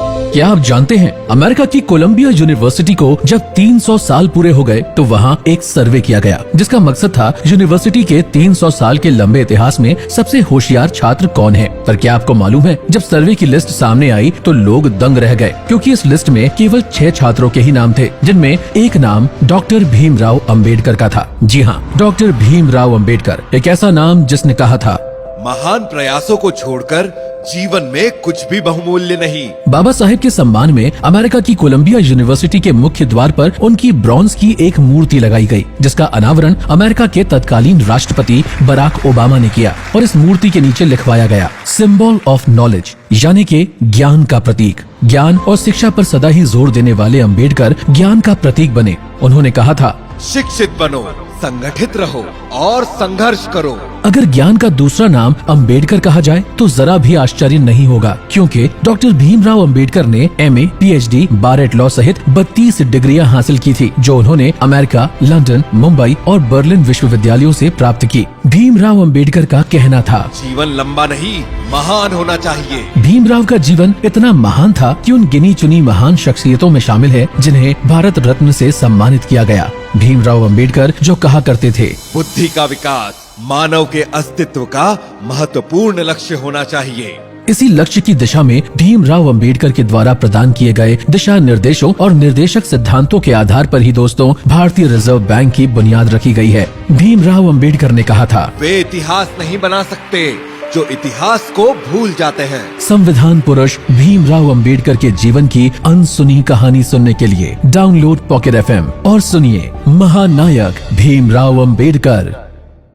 क्या आप जानते हैं अमेरिका की कोलंबिया यूनिवर्सिटी को जब 300 साल पूरे हो गए तो वहाँ एक सर्वे किया गया जिसका मकसद था यूनिवर्सिटी के 300 साल के लंबे इतिहास में सबसे होशियार छात्र कौन है। पर क्या आपको मालूम है जब सर्वे की लिस्ट सामने आई तो लोग दंग रह गए क्योंकि इस लिस्ट में केवल 6 छात्रों के ही नाम थे जिनमें एक नाम डॉक्टर भीमराव अंबेडकर का था। जी हाँ, डॉक्टर भीमराव अंबेडकर, एक ऐसा नाम जिसने कहा था महान प्रयासों को छोड़कर जीवन में कुछ भी बहुमूल्य नहीं। बाबा साहेब के सम्मान में अमेरिका की कोलंबिया यूनिवर्सिटी के मुख्य द्वार पर उनकी ब्रॉन्ज की एक मूर्ति लगाई गई जिसका अनावरण अमेरिका के तत्कालीन राष्ट्रपति बराक ओबामा ने किया और इस मूर्ति के नीचे लिखवाया गया सिंबल ऑफ नॉलेज, यानी के ज्ञान का प्रतीक। ज्ञान और शिक्षा पर सदा ही जोर देने वाले अंबेडकर ज्ञान का प्रतीक बने। उन्होंने कहा था, शिक्षित बनो, संगठित रहो और संघर्ष करो। अगर ज्ञान का दूसरा नाम अंबेडकर कहा जाए तो जरा भी आश्चर्य नहीं होगा क्योंकि डॉक्टर भीमराव अंबेडकर ने MA, PhD, बारेट लॉ सहित 32 डिग्रियां हासिल की थी जो उन्होंने अमेरिका, लंदन, मुंबई और बर्लिन विश्वविद्यालयों से प्राप्त की। भीमराव अंबेडकर का कहना था, जीवन लंबा नहीं महान होना चाहिए। भीमराव का जीवन इतना महान था कि उन गिनी चुनी महान शख्सियतों में शामिल है जिन्हें भारत रत्न से सम्मानित किया गया। भीमराव अंबेडकर जो कहा करते थे, बुद्धि का विकास मानव के अस्तित्व का महत्वपूर्ण लक्ष्य होना चाहिए। इसी लक्ष्य की दिशा में भीमराव अंबेडकर के द्वारा प्रदान किए गए दिशा निर्देशों और निर्देशक सिद्धांतों के आधार पर ही दोस्तों भारतीय रिजर्व बैंक की बुनियाद रखी गई है। भीमराव अंबेडकर ने कहा था, वे इतिहास नहीं बना सकते जो इतिहास को भूल जाते हैं। संविधान पुरुष भीमराव अंबेडकर के जीवन की अनसुनी कहानी सुनने के लिए डाउनलोड पॉकेट FM और सुनिए महानायक भीमराव अंबेडकर।